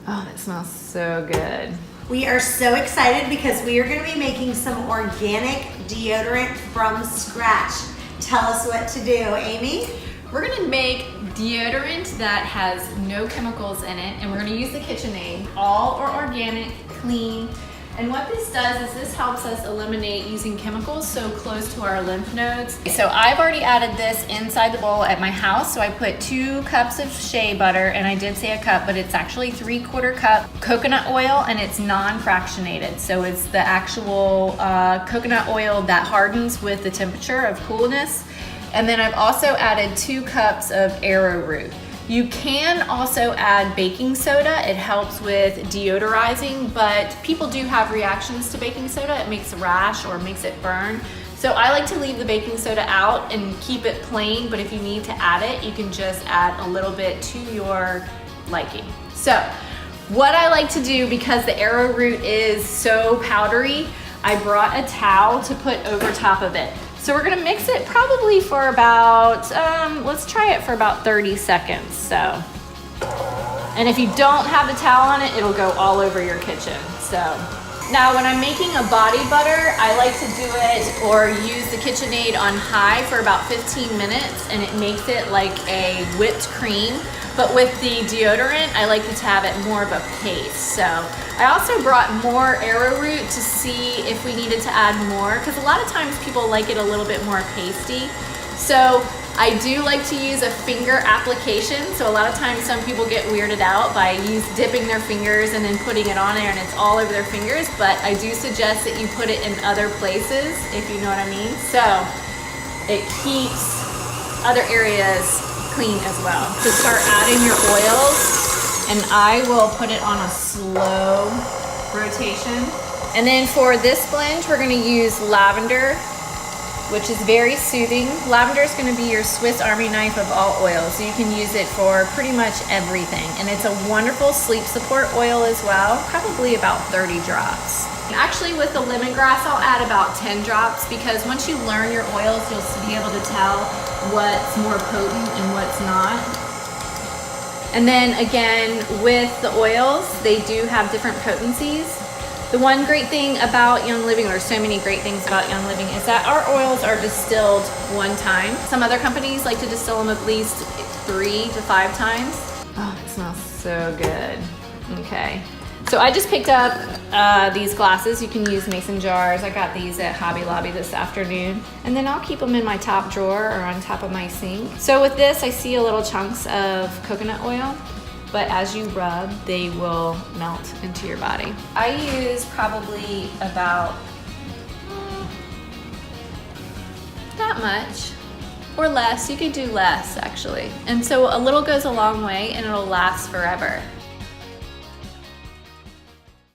Oh, that smells so good. We are so excited because we are going to be making some organic deodorant from scratch. Tell us what to do, Amy. We're gonna make deodorant that has no chemicals in it, and we're gonna use the KitchenAid. All are organic, clean. And what this does is this helps us eliminate using chemicals so close to our lymph nodes. So I've already added this inside the bowl at my house. So I put 2 cups of shea butter, and I did say a cup, but it's actually 3/4 cup coconut oil, and it's non-fractionated. So it's the actual coconut oil that hardens with the temperature of coolness. And then I've also added 2 cups of Arrowroot. You can also add baking soda. It helps with deodorizing, but people do have reactions to baking soda. It makes a rash or makes it burn. So I like to leave the baking soda out and keep it plain, but if you need to add it, you can just add a little bit to your liking. So what I like to do, because the Arrowroot is so powdery, I brought a towel to put over top of it. So we're gonna mix it probably for about, let's try it for about 30 seconds, so. And if you don't have the towel on it, it'll go all over your kitchen, so. Now when I'm making a body butter, I like to do it or use the KitchenAid on high for about 15 minutes, and it makes it like a whipped cream. But with the deodorant, I like to have it more of a paste. So I also brought more Arrowroot to see if we needed to add more, because a lot of times people like it a little bit more pasty. So I do like to use a finger application. So a lot of times some people get weirded out by dipping their fingers and then putting it on there and it's all over their fingers. But I do suggest that you put it in other places, if you know what I mean. So it keeps other areas clean as well. To start adding your oils, and I will put it on a slow rotation. And then for this blend, we're gonna use lavender, which is very soothing. Lavender is gonna be your Swiss Army knife of all oils. So you can use it for pretty much everything. And it's a wonderful sleep support oil as well, probably about 30 drops. Actually, with the lemongrass, I'll add about 10 drops, because once you learn your oils, you'll be able to tell what's more potent and what's not. And then again, with the oils, they do have different potencies. The one great thing about Young Living, or so many great things about Young Living, is that our oils are distilled one time. Some other companies like to distill them at least 3 to 5 times. Oh, it smells so good. Okay. So I just picked up these glasses. You can use mason jars. I got these at Hobby Lobby this afternoon. And then I'll keep them in my top drawer or on top of my sink. So with this, I see a little chunks of coconut oil, but as you rub, they will melt into your body. I use probably about that much or less. You could do less actually. And so a little goes a long way and it'll last forever.